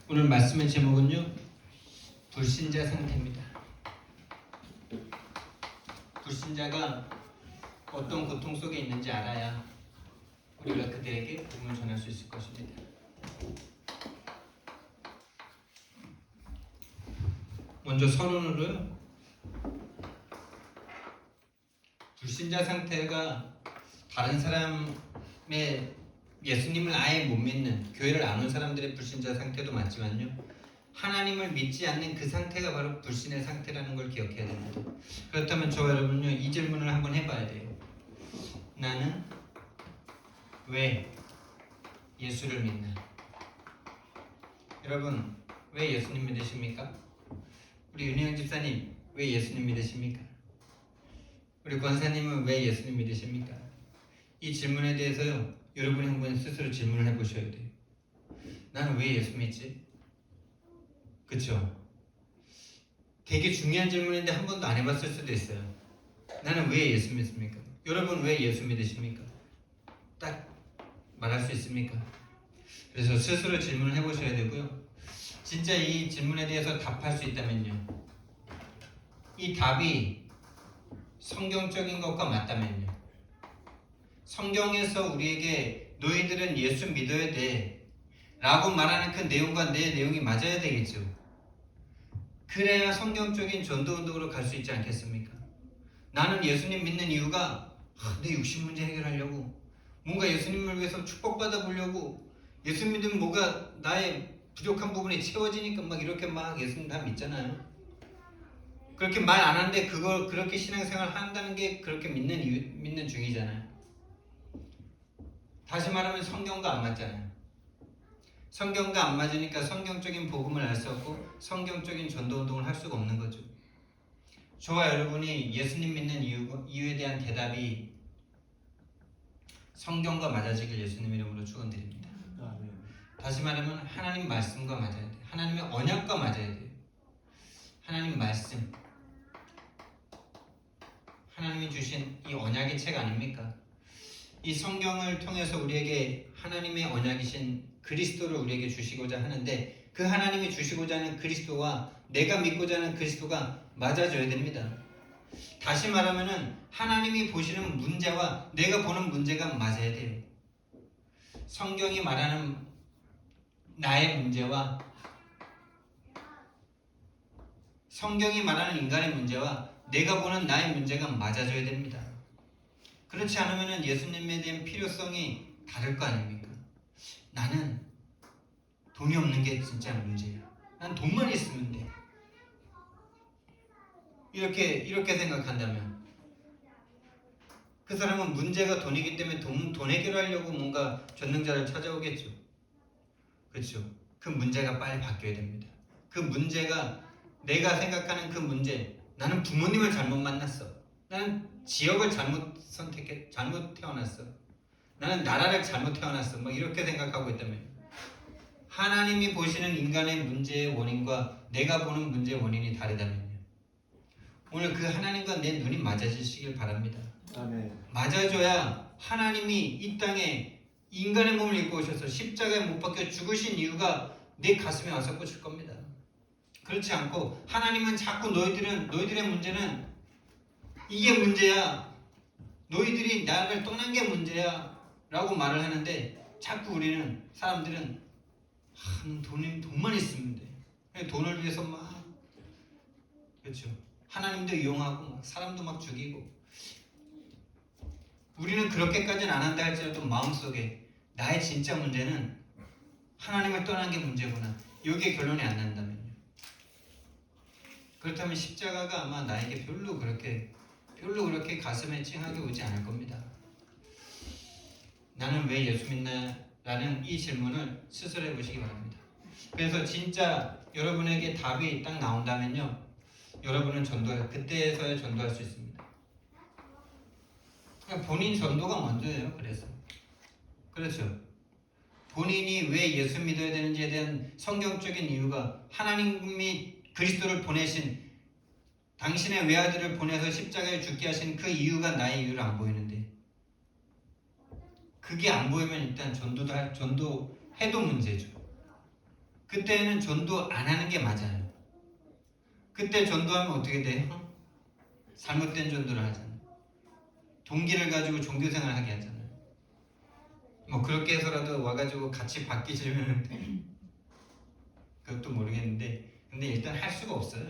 오늘 말씀의 제목은요, 불신자 상태입니다. 불신자가 어떤 고통 속에 있는지 알아야 우리가 그들에게 복음을 전할 수 있을 것입니다. 먼저 서론으로요, 불신자 상태가 다른 사람의 예수님을 아예 못 믿는, 교회를 안 온 사람들의 불신자 상태도 맞지만요, 하나님을 믿지 않는 그 상태가 바로 불신의 상태라는 걸 기억해야 됩니다. 그렇다면 저와 여러분은요, 이 질문을 한번 해봐야 돼요. 나는 왜 예수를 믿나? 여러분, 왜 예수님 믿으십니까? 우리 윤희영 집사님, 왜 예수님 믿으십니까? 우리 권사님은 왜 예수님 믿으십니까? 이 질문에 대해서요, 여러분이 한번 스스로 질문을 해보셔야 돼요. 나는 왜 예수 믿지? 그쵸? 되게 중요한 질문인데 한 번도 안 해봤을 수도 있어요. 나는 왜 예수 믿습니까? 여러분 왜 예수 믿으십니까? 딱 말할 수 있습니까? 그래서 스스로 질문을 해보셔야 되고요. 진짜 이 질문에 대해서 답할 수 있다면요, 이 답이 성경적인 것과 맞다면요, 성경에서 우리에게 너희들은 예수 믿어야 돼 라고 말하는 그 내용과 내 내용이 맞아야 되겠죠. 그래야 성경적인 전도운동으로 갈 수 있지 않겠습니까? 나는 예수님 믿는 이유가 내 육신 문제 해결하려고, 뭔가 예수님을 위해서 축복받아 보려고, 예수 믿으면 뭐가 나의 부족한 부분이 채워지니까 막 이렇게 막 예수님 다 믿잖아요. 그렇게 말 안 하는데 그걸 그렇게 신앙생활 한다는 게 그렇게 믿는 중이잖아요. 다시 말하면 성경과 안 맞잖아요. 성경과 안 맞으니까 성경적인 복음을 알 수 없고 성경적인 전도운동을 할 수가 없는 거죠. 저와 여러분이 예수님 믿는 이유에 대한 대답이 성경과 맞아지길 예수님 이름으로 축원드립니다. 다시 말하면 하나님 말씀과 맞아야 돼요. 하나님의 언약과 맞아야 돼요. 하나님 말씀, 하나님이 주신 이 언약의 책 아닙니까? 이 성경을 통해서 우리에게 하나님의 언약이신 그리스도를 우리에게 주시고자 하는데, 그 하나님이 주시고자 하는 그리스도와 내가 믿고자 하는 그리스도가 맞아져야 됩니다. 다시 말하면은 하나님이 보시는 문제와 내가 보는 문제가 맞아야 돼요. 성경이 말하는 나의 문제와 성경이 말하는 인간의 문제와 내가 보는 나의 문제가 맞아져야 됩니다. 그렇지 않으면 예수님에 대한 필요성이 다를 거 아닙니까? 나는 돈이 없는 게 진짜 문제야. 난 돈만 있으면 돼. 이렇게 생각한다면 그 사람은 문제가 돈이기 때문에 돈 해결하려고 뭔가 전능자를 찾아오겠죠. 그렇죠? 그 문제가 빨리 바뀌어야 됩니다. 그 문제가 내가 생각하는 그 문제, 나는 부모님을 잘못 만났어. 나는 지역을 잘못 태어났어. 나는 나라를 잘못 태어났어. 막 이렇게 생각하고 있다면, 하나님이 보시는 인간의 문제의 원인과 내가 보는 문제의 원인이 다르다면요, 오늘 그 하나님과 내 눈이 맞아지시길 바랍니다. 아멘. 맞아줘야 하나님이 이 땅에 인간의 몸을 입고 오셔서 십자가에 못 박혀 죽으신 이유가 내 가슴에 와서 꽂힐 겁니다. 그렇지 않고 하나님은 자꾸 너희들의 문제는 이게 문제야, 너희들이 나를 떠난 게 문제야 라고 말을 하는데, 자꾸 사람들은 돈만 있으면 돼. 돈을 위해서 막, 그렇죠, 하나님도 이용하고 막 사람도 막 죽이고. 우리는 그렇게까지는 안 한다 할지라도 마음속에 나의 진짜 문제는 하나님을 떠난 게 문제구나, 여기에 결론이 안 난다면요, 그렇다면 십자가가 아마 나에게 별로 그렇게 가슴에 찡하게 오지 않을 겁니다. 나는 왜 예수 믿나? 라는 이 질문을 스스로 해보시기 바랍니다. 그래서 진짜 여러분에게 답이 딱 나온다면요, 여러분은 그때서야 전도할 수 있습니다. 그냥 본인 전도가 먼저예요. 그렇죠. 본인이 왜 예수 믿어야 되는지에 대한 성경적인 이유가, 하나님이 그리스도를 보내신, 당신의 외아들을 보내서 십자가에 죽게 하신 그 이유가 나의 이유를 안 보이는데, 그게 안 보이면 일단 전도해도 문제죠. 그때는 전도 안 하는 게 맞아요. 그때 전도하면 어떻게 돼요? 잘못된 전도를 하잖아요. 동기를 가지고 종교생활 하게 하잖아요. 뭐 그렇게 해서라도 와가지고 같이 바뀌시면 그것도 모르겠는데, 근데 일단 할 수가 없어요.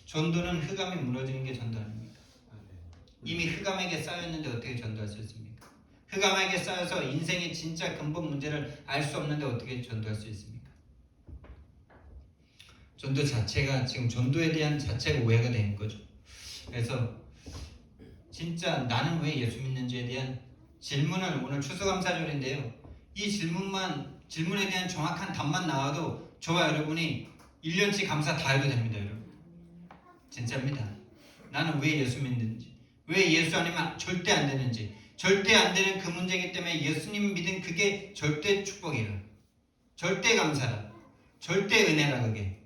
전도는 흑암이 무너지는 게 전도 아닙니까? 이미 흑암에게 쌓였는데 어떻게 전도할 수 있습니까? 흑암에게 쌓여서 인생의 진짜 근본 문제를 알 수 없는데 어떻게 전도할 수 있습니까? 전도 자체가 지금 전도에 대한 자체가 오해가 되는 거죠. 그래서 진짜 나는 왜 예수 믿는지에 대한 질문을, 오늘 추수감사절인데요, 이 질문에 대한 정확한 답만 나와도 저와 여러분이 1년치 감사 다 해도 됩니다. 여러분 진짜입니다. 나는 왜 예수 믿는지, 왜 예수 아니면 절대 안 되는지, 절대 안 되는 그 문제이기 때문에 예수님 믿은 그게 절대 축복이라, 절대 감사라, 절대 은혜라. 그게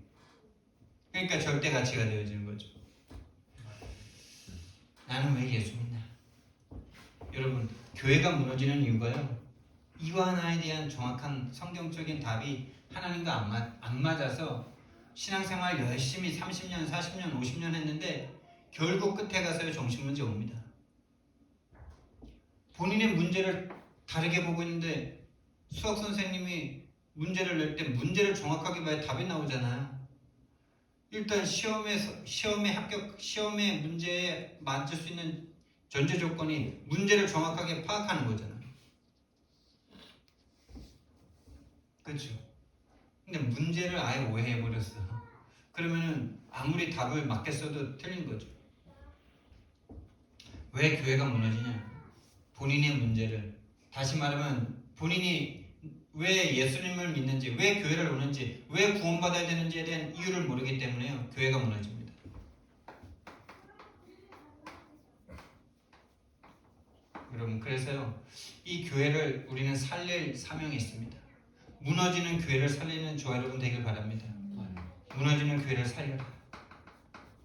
그러니까 절대 가치가 되어지는 거죠. 나는 왜 예수 믿나? 여러분, 교회가 무너지는 이유가요, 이와 하나에 대한 정확한 성경적인 답이 하나님과 안 맞아서 신앙생활 열심히 30년, 40년, 50년 했는데 결국 끝에 가서요 정신문제 옵니다. 본인의 문제를 다르게 보고 있는데 수학 선생님이 문제를 낼 때 문제를 정확하게 봐야 답이 나오잖아요. 일단 시험에 문제에 맞을 수 있는 전제 조건이 문제를 정확하게 파악하는 거잖아요. 그렇죠? 근데 문제를 아예 오해해버렸어. 그러면은 아무리 답을 맞게 써도 틀린 거죠. 왜 교회가 무너지냐? 본인의 문제를, 다시 말하면 본인이 왜 예수님을 믿는지, 왜 교회를 오는지, 왜 구원받아야 되는지에 대한 이유를 모르기 때문에요 교회가 무너집니다. 여러분, 그래서요 이 교회를 우리는 살릴 사명이 있습니다. 무너지는 교회를 살리는 저와 여러분 되길 바랍니다. 무너지는 교회를 살려라.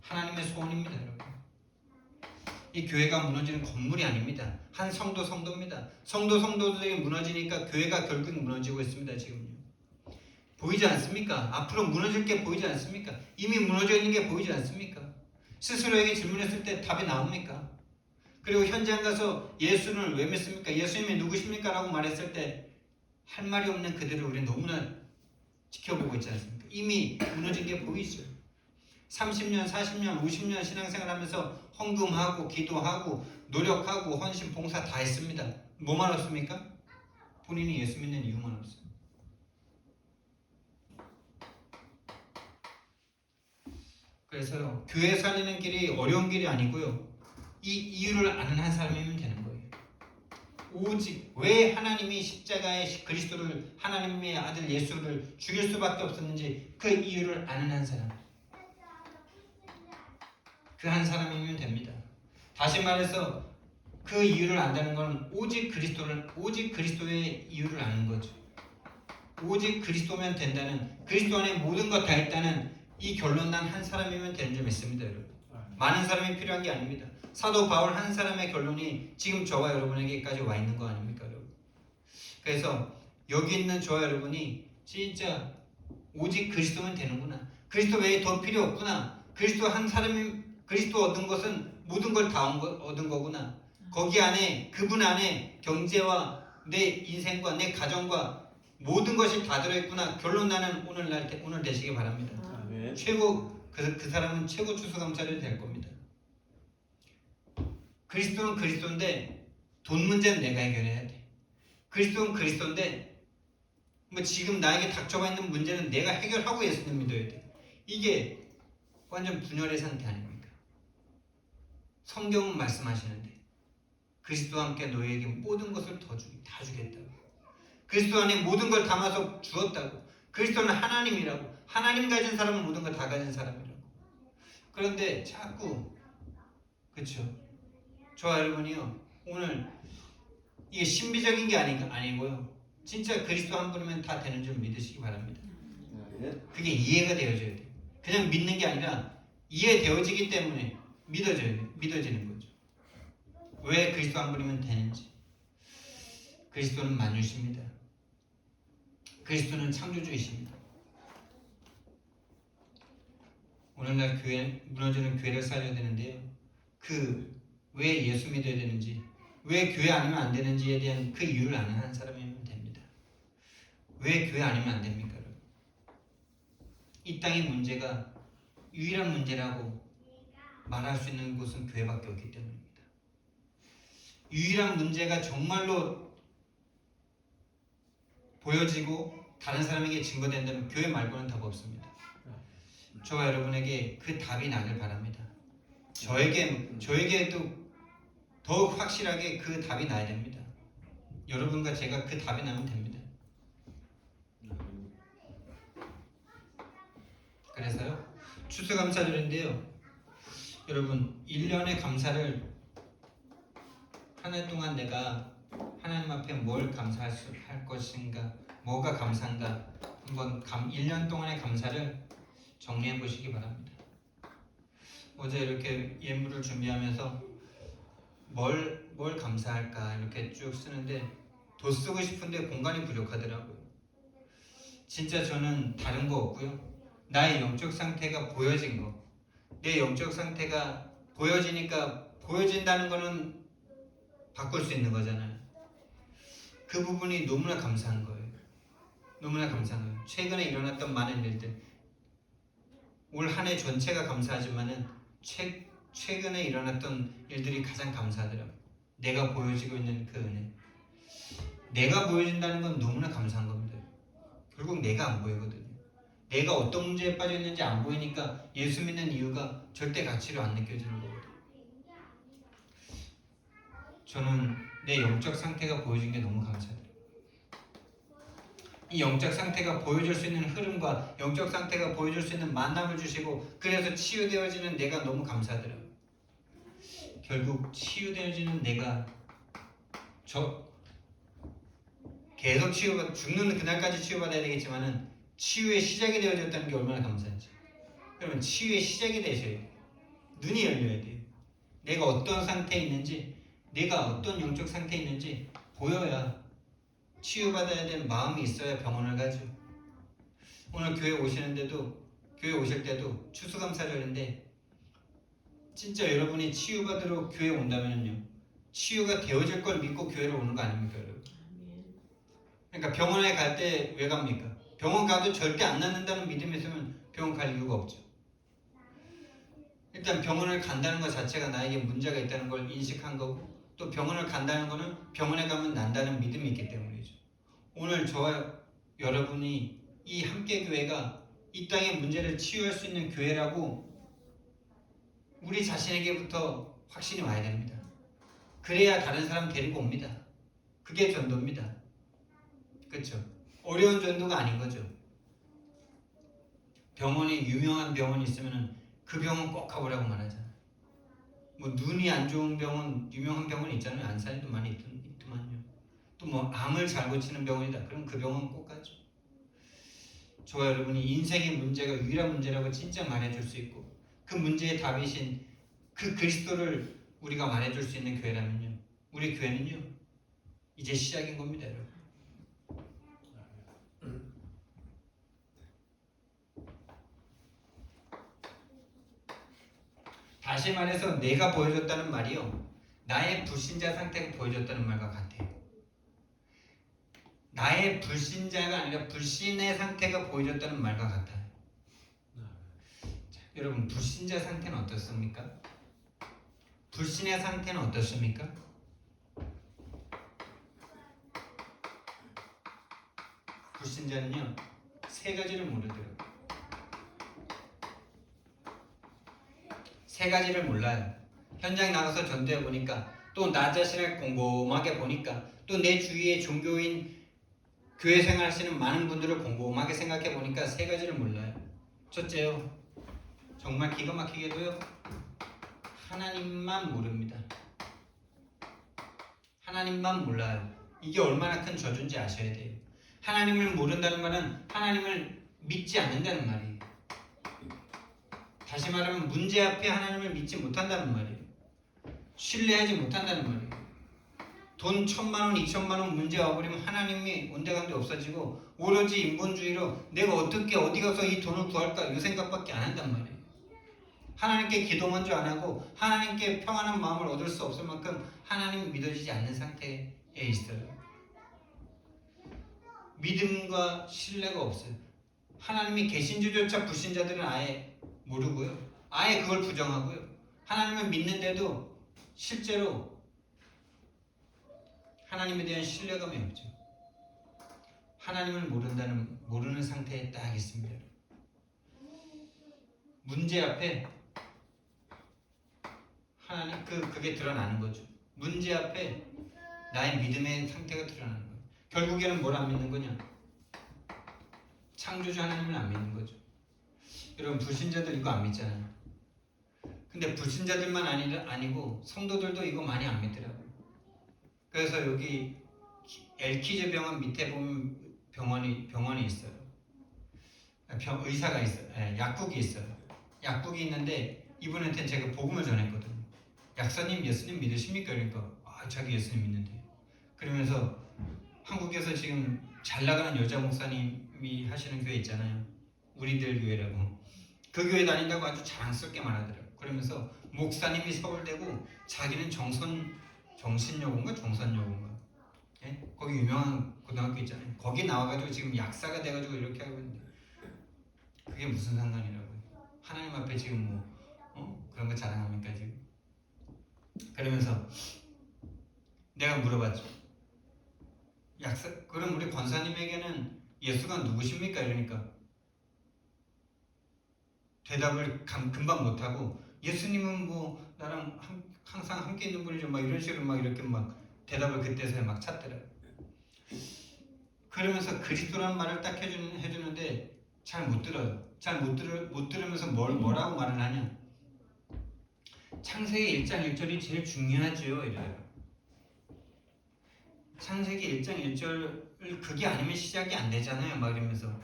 하나님의 소원입니다. 여러분, 이 교회가 무너지는 건물이 아닙니다. 한 성도입니다. 성도들이 무너지니까 교회가 결국 무너지고 있습니다. 지금요. 보이지 않습니까? 앞으로 무너질 게 보이지 않습니까? 이미 무너져 있는 게 보이지 않습니까? 스스로에게 질문했을 때 답이 나옵니까? 그리고 현장 가서 예수를 왜 믿습니까? 예수님이 누구십니까? 라고 말했을 때 할 말이 없는 그들을 우리 너무나 지켜보고 있지 않습니까? 이미 무너진 게 보이죠. 30년, 40년, 50년 신앙생활하면서 헌금하고 기도하고 노력하고 헌신, 봉사 다 했습니다. 뭐만 없습니까? 본인이 예수 믿는 이유만 없어요. 그래서요, 교회 살리는 길이 어려운 길이 아니고요, 이 이유를 아는 한 사람이면 되는 거예요. 오직 왜 하나님이 십자가의 그리스도를, 하나님의 아들 예수를 죽일 수밖에 없었는지 그 이유를 아는 한 사람, 그 한 사람이면 됩니다. 다시 말해서 그 이유를 안다는 건 오직 그리스도의 이유를 아는 거죠. 오직 그리스도면 된다는, 그리스도 안에 모든 것 다 있다는 이 결론난 한 사람이면 되는 줄 믿습니다. 여러분, 많은 사람이 필요한 게 아닙니다. 사도 바울 한 사람의 결론이 지금 저와 여러분에게까지 와 있는 거 아닙니까, 여러분? 그래서 여기 있는 저와 여러분이 진짜 오직 그리스도면 되는구나, 그리스도 외에 더 필요 없구나, 그리스도 한 사람이, 그리스도 얻은 것은 모든 걸 다 얻은 거구나, 거기 안에, 그분 안에 경제와 내 인생과 내 가정과 모든 것이 다 들어있구나 결론 나는 오늘 되시기 바랍니다. 최고, 그 사람은 최고 추수감사를 될 겁니다. 그리스도는 그리스도인데 돈 문제는 내가 해결해야 돼. 그리스도는 그리스도인데 뭐 지금 나에게 닥쳐와 있는 문제는 내가 해결하고 예수님 믿어야 돼. 이게 완전 분열의 상태 아닙니까? 성경은 말씀하시는데 그리스도와 함께 너희에게 모든 것을 다 주겠다고. 그리스도 안에 모든 걸 담아서 주었다고. 그리스도는 하나님이라고. 하나님 가진 사람은 모든 걸 다 가진 사람이라고. 그런데 자꾸, 그렇죠? 저와 여러분이요, 오늘 이게 신비적인 게 아니고요, 진짜 그리스도 한 분이면 다 되는 줄 믿으시기 바랍니다. 그게 이해가 되어져야 돼요. 그냥 믿는 게 아니라 이해되어지기 때문에 믿어지는 거죠. 왜 그리스도 한 분이면 되는지. 그리스도는 만유십니다. 그리스도는 창조주이십니다. 오늘날 교회 무너지는 교회를 살려야 되는데요. 왜 예수 믿어야 되는지, 왜 교회 아니면 안 되는지에 대한 그 이유를 아는 한 사람이면 됩니다. 왜 교회 아니면 안 됩니까? 이 땅의 문제가 유일한 문제라고 말할 수 있는 곳은 교회밖에 없기 때문입니다. 유일한 문제가 정말로 보여지고 다른 사람에게 증거된다면 교회 말고는 답 없습니다. 저와 여러분에게 그 답이 나길 바랍니다. 저에게도 더욱 확실하게 그 답이 나야 됩니다. 여러분과 제가 그 답이 나면 됩니다. 그래서요, 추수감사절인데요, 여러분 1년의 감사를 한 해 동안 내가 하나님 앞에 뭘 감사할 것인가, 뭐가 감사한가, 한번 1년 동안의 감사를 정리해 보시기 바랍니다. 어제 이렇게 예물을 준비하면서 뭘 감사할까 이렇게 쭉 쓰는데 더 쓰고 싶은데 공간이 부족하더라고요. 진짜 저는 다른 거 없고요, 나의 영적 상태가 보여진 거, 내 영적 상태가 보여지니까, 보여진다는 거는 바꿀 수 있는 거잖아요. 그 부분이 너무나 감사한 거예요. 너무나 감사한 거예요. 최근에 일어났던 많은 일들, 올 한 해 전체가 감사하지만은 최근에 일어났던 일들이 가장 감사하더라고요. 내가 보여지고 있는 그 은혜, 내가 보여진다는 건 너무나 감사한 겁니다. 결국 내가 안 보이거든요. 내가 어떤 문제에 빠져 있는지 안 보이니까 예수 믿는 이유가 절대 가치로 안 느껴지는 거거든요. 저는 내 영적 상태가 보여진 게 너무 감사해요. 이 영적 상태가 보여줄 수 있는 흐름과 영적 상태가 보여줄 수 있는 만남을 주시고, 그래서 치유되어지는 내가 너무 감사하더라고요. 결국 치유되어지는 내가 계속 죽는 그날까지 치유받아야 되겠지만은 치유의 시작이 되어졌다는 게 얼마나 감사한지. 그러면 치유의 시작이 되셔야 돼요. 눈이 열려야 돼요. 내가 어떤 상태에 있는지, 내가 어떤 영적 상태에 있는지 보여야, 치유받아야 되는 마음이 있어야 병원을 가죠. 오늘 교회 오실 때도 추수감사절인데, 진짜 여러분이 치유받으러 교회 온다면요, 치유가 되어질 걸 믿고 교회를 오는 거 아닙니까, 여러분? 그러니까 병원에 갈 때 왜 갑니까? 병원 가도 절대 안 낫는다는 믿음이 있으면 병원 갈 이유가 없죠. 일단 병원을 간다는 것 자체가 나에게 문제가 있다는 걸 인식한 거고, 또 병원을 간다는 거는 병원에 가면 난다는 믿음이 있기 때문이죠. 오늘 저와 여러분이 이 함께교회가 이 땅의 문제를 치유할 수 있는 교회라고 우리 자신에게부터 확신이 와야 됩니다. 그래야 다른 사람 데리고 옵니다. 그게 전도입니다. 그렇죠? 어려운 전도가 아닌 거죠. 병원이 유명한 병원이 있으면 그 병원 꼭 가보라고 말하잖아요. 뭐 눈이 안 좋은 병원, 유명한 병원 있잖아요. 안산에도 많이 있더만요. 또 뭐 암을 잘 고치는 병원이다, 그럼 그 병원 꼭 가죠. 저와 여러분이 인생의 문제가 유일한 문제라고 진짜 말해줄 수 있고, 그 문제의 답이신 그 그리스도를 우리가 말해줄 수 있는 교회라면요, 우리 교회는요 이제 시작인 겁니다, 여러분. 다시 말해서 내가 보여줬다는 말이요, 나의 불신자 상태가 보여줬다는 말과 같아요. 나의 불신자가 아니라 불신의 상태가 보여줬다는 말과 같아요. 자, 여러분, 불신자 상태는 어떻습니까? 불신의 상태는 어떻습니까? 불신자는요, 세 가지를 모르더라고요. 세 가지를 몰라요. 현장에 나가서 전도해 보니까, 또 나 자신을 곰곰하게 보니까, 또 내 주위의 종교인 교회 생활하시는 많은 분들을 곰곰하게 생각해 보니까 세 가지를 몰라요. 첫째요, 정말 기가 막히게도요, 하나님만 모릅니다. 하나님만 몰라요. 이게 얼마나 큰 저주인지 아셔야 돼요. 하나님을 모른다는 말은 하나님을 믿지 않는다는 말이에요. 다시 말하면 문제 앞에 하나님을 믿지 못한다는 말이에요. 신뢰하지 못한다는 말이에요. 돈 1,000만 원, 2,000만 원 문제 와버리면 하나님이 온데간데 없어지고 오로지 인본주의로 내가 어떻게 어디 가서 이 돈을 구할까 이 생각밖에 안 한단 말이에요. 하나님께 기도 먼저 안 하고 하나님께 평안한 마음을 얻을 수 없을 만큼 하나님이 믿어지지 않는 상태에 있어요. 믿음과 신뢰가 없어요. 하나님이 계신 줄조차 불신자들은 아예 모르고요. 아예 그걸 부정하고요. 하나님을 믿는데도 실제로 하나님에 대한 신뢰감이 없죠. 하나님을 모르는 상태에 딱 있습니다. 문제 앞에 하나님 그게 드러나는 거죠. 문제 앞에 나의 믿음의 상태가 드러나는 거예요. 결국에는 뭘 안 믿는 거냐? 창조주 하나님을 안 믿는 거죠. 여러분 불신자들 이거 안 믿잖아요. 근데 불신자들만 아니고 성도들도 이거 많이 안 믿더라고요. 그래서 여기 엘키제 병원 밑에 보면 병원이 있어요. 의사가 있어요. 약국이 있어요. 약국이 있는데 이분한테 제가 복음을 전했거든요. 약사님 예수님 믿으십니까? 그러니까 자기 예수님 믿는데. 그러면서 한국에서 지금 잘 나가는 여자 목사님이 하시는 교회 있잖아요. 우리들 교회라고. 그 교회 다닌다고 아주 자랑스럽게 말하더라고요. 그러면서 목사님이 서울대고 자기는 정신여고인가 정선여고인가 거기 유명한 고등학교 있잖아요. 거기 나와가지고 지금 약사가 돼가지고 이렇게 하고 있는데 그게 무슨 상관이라고요. 하나님 앞에 지금 그런 거 자랑합니까 지금. 그러면서 내가 물어봤죠. 그럼 우리 권사님에게는 예수가 누구십니까? 이러니까 대답을 금방 못하고 예수님은 뭐 나랑 항상 함께 있는 분이죠. 막 이런 식으로 막 이렇게 막 대답을 그때서야 막 찾더라고요. 그러면서 그리스도라는 말을 딱 해주는데 잘 못 들어요. 못 들으면서 뭐라고 말을 하냐? 창세기 1장 1절이 제일 중요하죠. 이래요. 창세기 1장 1절 그게 아니면 시작이 안 되잖아요. 막 이러면서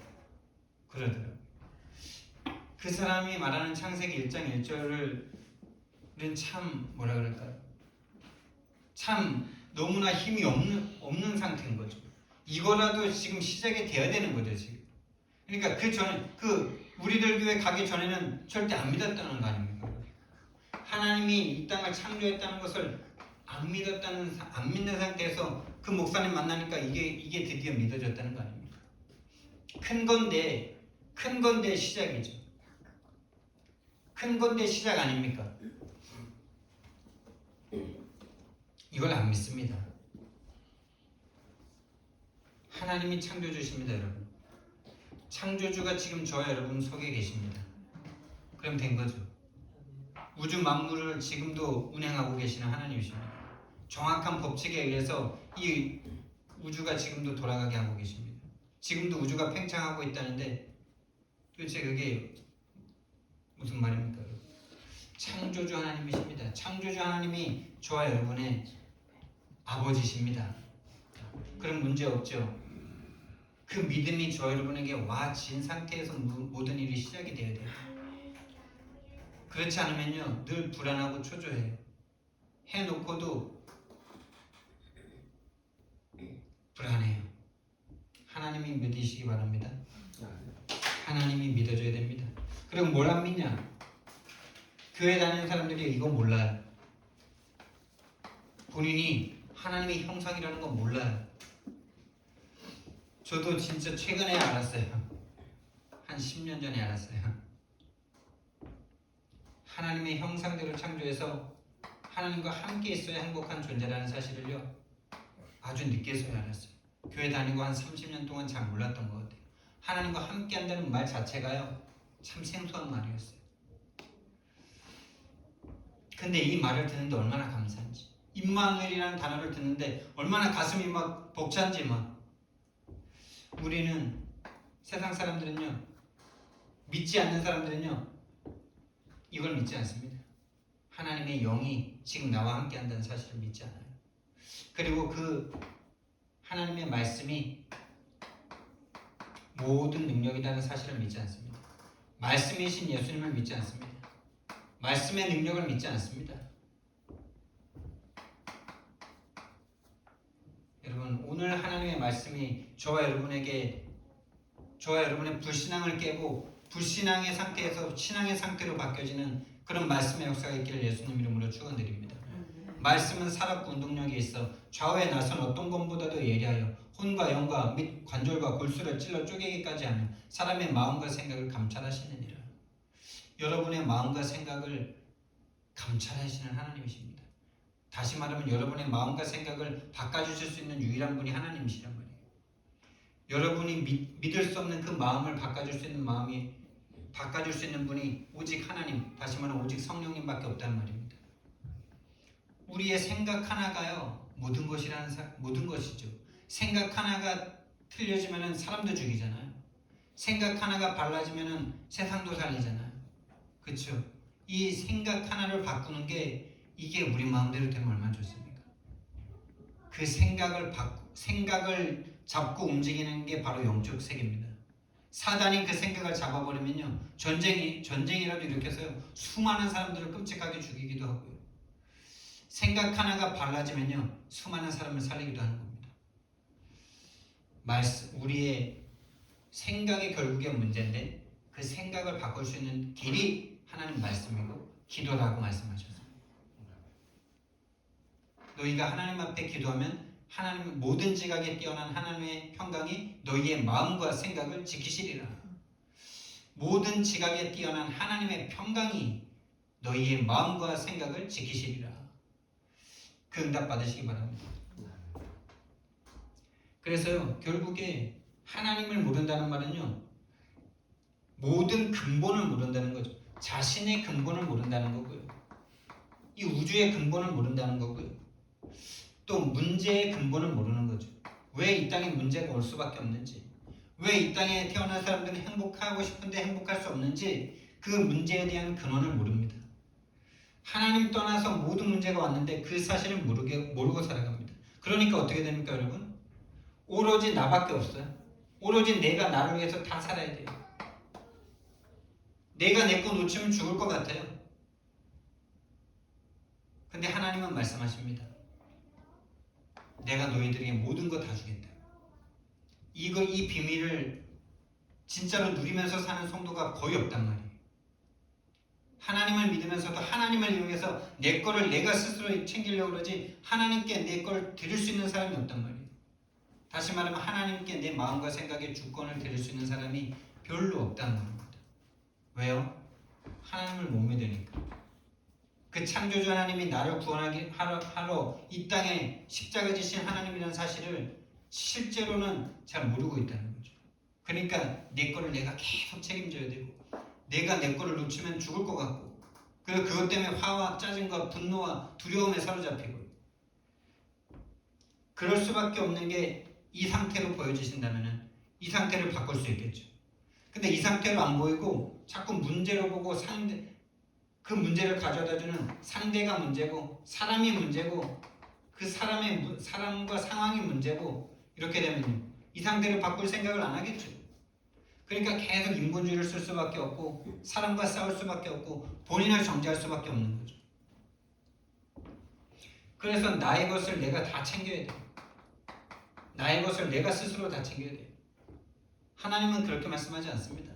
그러더라고요. 그 사람이 말하는 창세기 1장 1절은 참 뭐라 그럴까요? 참 너무나 힘이 없는 상태인 거죠. 이거라도 지금 시작이 돼야 되는 거죠 지금. 그러니까 우리들 교회 가기 전에는 절대 안 믿었다는 거 아닙니까? 하나님이 이 땅을 창조했다는 것을 안 믿는 상태에서 그 목사님 만나니까 이게 드디어 믿어졌다는 거 아닙니까? 큰 건데 시작이죠. 큰 건데 시작 아닙니까? 이걸 안 믿습니다. 하나님이 창조주십니다, 여러분. 창조주가 지금 저와 여러분 속에 계십니다. 그럼 된 거죠. 우주 만물을 지금도 운행하고 계시는 하나님이십니다. 정확한 법칙에 의해서 이 우주가 지금도 돌아가게 하고 계십니다. 지금도 우주가 팽창하고 있다는데 도대체 그게 무슨 말입니까? 창조주 하나님이십니다. 창조주 하나님이 저와 여러분의 아버지십니다. 그럼 문제 없죠. 그 믿음이 저 여러분에게 와진 상태에서 모든 일이 시작이 되어야 돼요. 그렇지 않으면요 늘 불안하고 초조해요. 해놓고도 불안해요. 하나님이 믿으시기 바랍니다. 하나님이 믿어줘야 됩니다. 그리고 뭘 안 믿냐? 교회 다니는 사람들이 이거 몰라요. 본인이 하나님의 형상이라는 거 몰라요. 저도 진짜 최근에 알았어요. 한 10년 전에 알았어요. 하나님의 형상대로 창조해서 하나님과 함께 있어야 행복한 존재라는 사실을요 아주 늦게서야 알았어요. 교회 다니고 한 30년 동안 잘 몰랐던 것 같아요. 하나님과 함께 한다는 말 자체가요 참 생소한 말이었어요. 근데 이 말을 듣는데 얼마나 감사한지, 임마누엘이라는 단어를 듣는데 얼마나 가슴이 막 벅찬지. 막 우리는 세상 사람들은요, 믿지 않는 사람들은요 이걸 믿지 않습니다. 하나님의 영이 지금 나와 함께 한다는 사실을 믿지 않아요. 그리고 그 하나님의 말씀이 모든 능력이라는 사실을 믿지 않습니다. 말씀이신 예수님을 믿지 않습니다. 말씀의 능력을 믿지 않습니다. 여러분 오늘 하나님의 말씀이 저와 여러분의 불신앙을 깨고 불신앙의 상태에서 신앙의 상태로 바뀌어지는 그런 말씀의 역사가 있기를 예수님 이름으로 축원드립니다. 말씀은 살았고 운동력이 있어 좌우에 나선 어떤 것보다도 예리하여 혼과 영과 및 관절과 골수를 찔러 쪼개기까지 하며 사람의 마음과 생각을 감찰하시느니라. 여러분의 마음과 생각을 감찰하시는 하나님이십니다. 다시 말하면 여러분의 마음과 생각을 바꿔주실 수 있는 유일한 분이 하나님이시란 말이에요. 여러분이 믿을 수 없는 그 마음을 바꿔줄 수 있는 분이 오직 하나님, 다시 말하면 오직 성령님밖에 없다는 말입니다. 우리의 생각 하나가요 모든 것이죠. 생각 하나가 틀려지면 사람도 죽이잖아요. 생각 하나가 발라지면 세상도 살리잖아요. 그렇죠? 이 생각 하나를 바꾸는 게 이게 우리 마음대로 되면 얼마나 좋습니까? 그 생각을 잡고 움직이는 게 바로 영적 세계입니다. 사단이 그 생각을 잡아버리면요 전쟁이라도 일으켜서요 수많은 사람들을 끔찍하게 죽이기도 하고요. 생각 하나가 발라지면요 수많은 사람을 살리기도 하는 겁니다. 우리의 생각이 결국에 문제인데 그 생각을 바꿀 수 있는 길이 하나님 말씀이고 기도라고 말씀하셨어요. 너희가 하나님 앞에 기도하면 하나님 모든 지각에 뛰어난 하나님의 평강이 너희의 마음과 생각을 지키시리라. 모든 지각에 뛰어난 하나님의 평강이 너희의 마음과 생각을 지키시리라. 그 응답 받으시기 바랍니다. 그래서요 결국에 하나님을 모른다는 말은요 모든 근본을 모른다는 거죠. 자신의 근본을 모른다는 거고요. 이 우주의 근본을 모른다는 거고요. 또 문제의 근본을 모르는 거죠. 왜 이 땅에 문제가 올 수밖에 없는지, 왜 이 땅에 태어난 사람들은 행복하고 싶은데 행복할 수 없는지 그 문제에 대한 근원을 모릅니다. 하나님 떠나서 모든 문제가 왔는데 그 사실을 모르고 살아갑니다. 그러니까 어떻게 됩니까 여러분? 오로지 나밖에 없어요. 오로지 내가 나를 위해서 다 살아야 돼요. 내가 내 거 놓치면 죽을 것 같아요. 근데 하나님은 말씀하십니다. 내가 너희들에게 모든 거 다 주겠다. 이 비밀을 진짜로 누리면서 사는 성도가 거의 없단 말이에요. 하나님을 믿으면서도 하나님을 이용해서 내 거를 내가 스스로 챙기려고 그러지 하나님께 내 걸 드릴 수 있는 사람이 없단 말이에요. 다시 말하면 하나님께 내 마음과 생각의 주권을 드릴 수 있는 사람이 별로 없다는 겁니다. 왜요? 하나님을 못 믿으니까. 그 창조주 하나님이 나를 구원하기 하러 이 땅에 십자가 지신 하나님이라는 사실을 실제로는 잘 모르고 있다는 거죠. 그러니까 내 거를 내가 계속 책임져야 되고 내가 내 거를 놓치면 죽을 것 같고 그리고 그것 때문에 화와 짜증과 분노와 두려움에 사로잡히고 그럴 수밖에 없는 게 이 상태로 보여지신다면 이 상태를 바꿀 수 있겠죠. 근데 이 상태로 안 보이고 자꾸 문제로 보고 그 문제를 가져다주는 상대가 문제고 사람이 문제고 그 사람과 상황이 문제고 이렇게 되면 이 상태를 바꿀 생각을 안 하겠죠. 그러니까 계속 인본주의를 쓸 수밖에 없고 사람과 싸울 수밖에 없고 본인을 정죄할 수밖에 없는 거죠. 그래서 나의 것을 내가 다 챙겨야 돼요. 나의 것을 내가 스스로 다 챙겨야 돼요. 하나님은 그렇게 말씀하지 않습니다.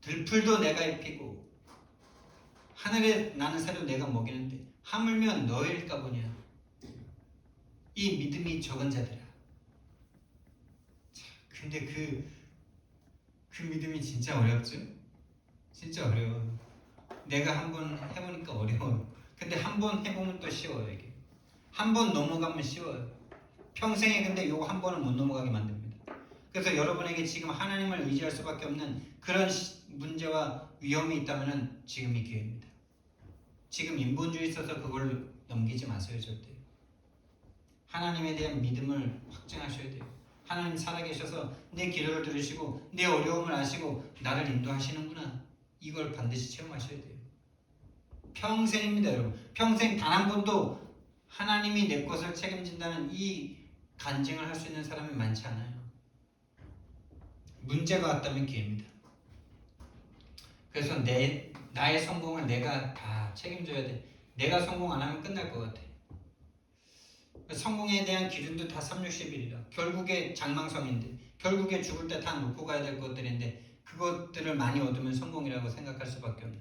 들풀도 내가 입히고 하늘에 나는 새도 내가 먹이는데 하물며 너희일까 보냐. 이 믿음이 적은 자들아. 근데 그 믿음이 진짜 어렵죠? 진짜 어려워요. 내가 한번 해보니까 어려워요. 근데 한번 해보면 또 쉬워요. 이게 한 번 넘어가면 쉬워요. 평생에 근데 요거 한 번은 못 넘어가게 만듭니다. 그래서 여러분에게 지금 하나님을 의지할 수밖에 없는 그런 문제와 위험이 있다면 지금이 기회입니다. 지금 인본주의 있어서 그걸 넘기지 마세요. 절대. 하나님에 대한 믿음을 확증하셔야 돼요. 하나님 살아계셔서 내 기도를 들으시고 내 어려움을 아시고 나를 인도하시는구나. 이걸 반드시 체험하셔야 돼요. 평생입니다. 여러분. 평생 단 한 번도 하나님이 내 것을 책임진다는 이 간증을 할 수 있는 사람이 많지 않아요. 문제가 왔다면 기회입니다. 그래서 나의 성공을 내가 다 책임져야 돼. 내가 성공 안 하면 끝날 것 같아. 성공에 대한 기준도 다 3, 60일이라. 결국에 장망성인데, 결국에 죽을 때 다 놓고 가야 될 것들인데, 그것들을 많이 얻으면 성공이라고 생각할 수밖에 없는,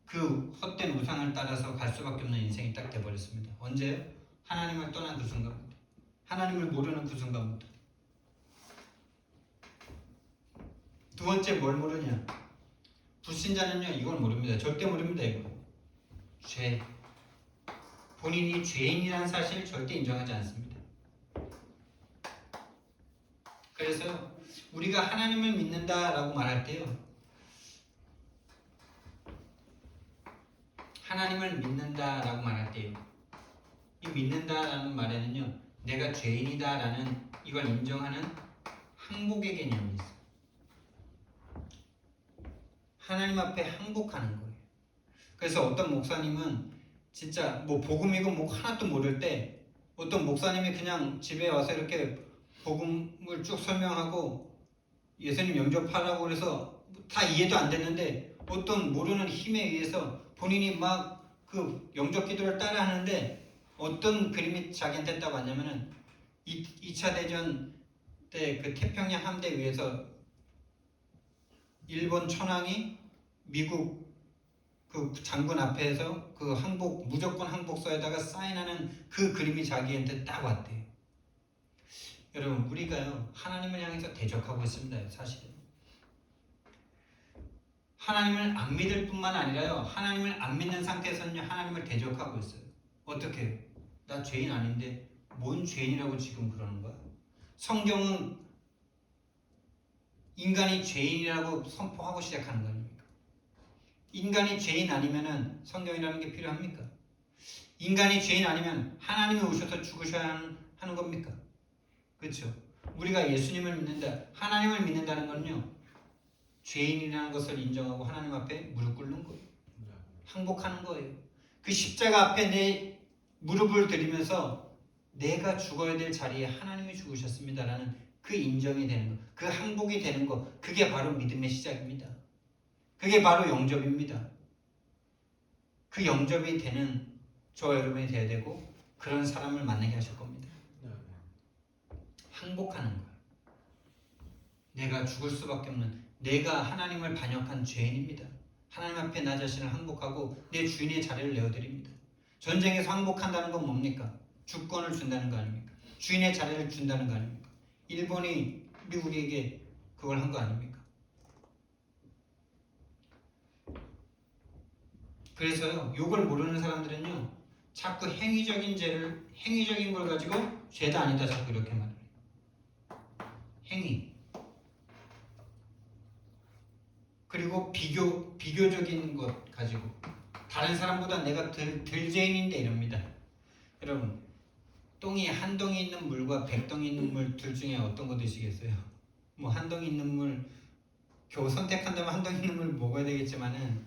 그 헛된 우상을 따라서 갈 수밖에 없는 인생이 딱 돼버렸습니다. 언제요? 하나님을 떠난 그 순간부터. 하나님을 모르는 그 순간부터. 두 번째 뭘 모르냐? 불신자는요, 이걸 모릅니다. 절대 모릅니다. 이거 죄, 본인이 죄인이라는 사실을 절대 인정하지 않습니다. 그래서 우리가 하나님을 믿는다라고 말할 때요, 하나님을 믿는다라고 말할 때요, 이 믿는다라는 말에는요, 내가 죄인이다라는 이걸 인정하는 항복의 개념이 있어요. 하나님 앞에 항복하는 거예요. 그래서 어떤 목사님은 진짜 뭐 복음이고 뭐 하나도 모를 때, 어떤 목사님이 그냥 집에 와서 이렇게 복음을 쭉 설명하고 예수님 영접하라고 그래서 다 이해도 안 됐는데, 어떤 모르는 힘에 의해서 본인이 막 그 영접 기도를 따라 하는데, 어떤 그림이 자기한테 딱 왔냐면은 2차 대전 때 그 태평양 함대 위에서 일본 천황이 미국 그 장군 앞에서 그 항복, 무조건 항복서에다가 사인하는 그 그림이 자기한테 딱 왔대요. 여러분, 우리가요, 하나님을 향해서 대적하고 있습니다. 사실은 하나님을 안 믿을 뿐만 아니라요, 하나님을 안 믿는 상태에서는요, 하나님을 대적하고 있어요. 어떻게 해요? 나 죄인 아닌데 뭔 죄인이라고 지금 그러는 거야? 성경은 인간이 죄인이라고 선포하고 시작하는 거 아닙니까? 인간이 죄인 아니면은 성경이라는 게 필요합니까? 인간이 죄인 아니면 하나님이 오셔서 죽으셔야 하는 겁니까? 그렇죠? 우리가 예수님을 믿는다, 하나님을 믿는다는 건요, 죄인이라는 것을 인정하고 하나님 앞에 무릎 꿇는 거예요. 항복하는 거예요. 그 십자가 앞에 내 무릎을 들이면서 내가 죽어야 될 자리에 하나님이 죽으셨습니다라는 그 인정이 되는 거, 그 항복이 되는 거, 그게 바로 믿음의 시작입니다. 그게 바로 영접입니다. 그 영접이 되는 저와 여러분이 되어야 되고, 그런 사람을 만나게 하실 겁니다. 항복하는 거예요. 내가 죽을 수밖에 없는, 내가 하나님을 반역한 죄인입니다. 하나님 앞에 나 자신을 항복하고 내 주인의 자리를 내어드립니다. 전쟁에서 항복한다는 건 뭡니까? 주권을 준다는 거 아닙니까? 주인의 자리를 준다는 거 아닙니까? 일본이 미국에게 그걸 한 거 아닙니까? 그래서요, 요걸 모르는 사람들은요, 자꾸 행위적인 걸 가지고 죄다 아니다 자꾸 이렇게 말해요. 행위. 그리고 비교적인 것 가지고 다른 사람보다 내가 덜 죄인인데 이럽니다. 여러분, 똥이 한 덩이 있는 물과 100덩이 있는 물 둘 중에 어떤 거 드시겠어요? 뭐 한 덩이 있는 물 겨우 선택한다면 한 덩이 있는 물 먹어야 되겠지만은,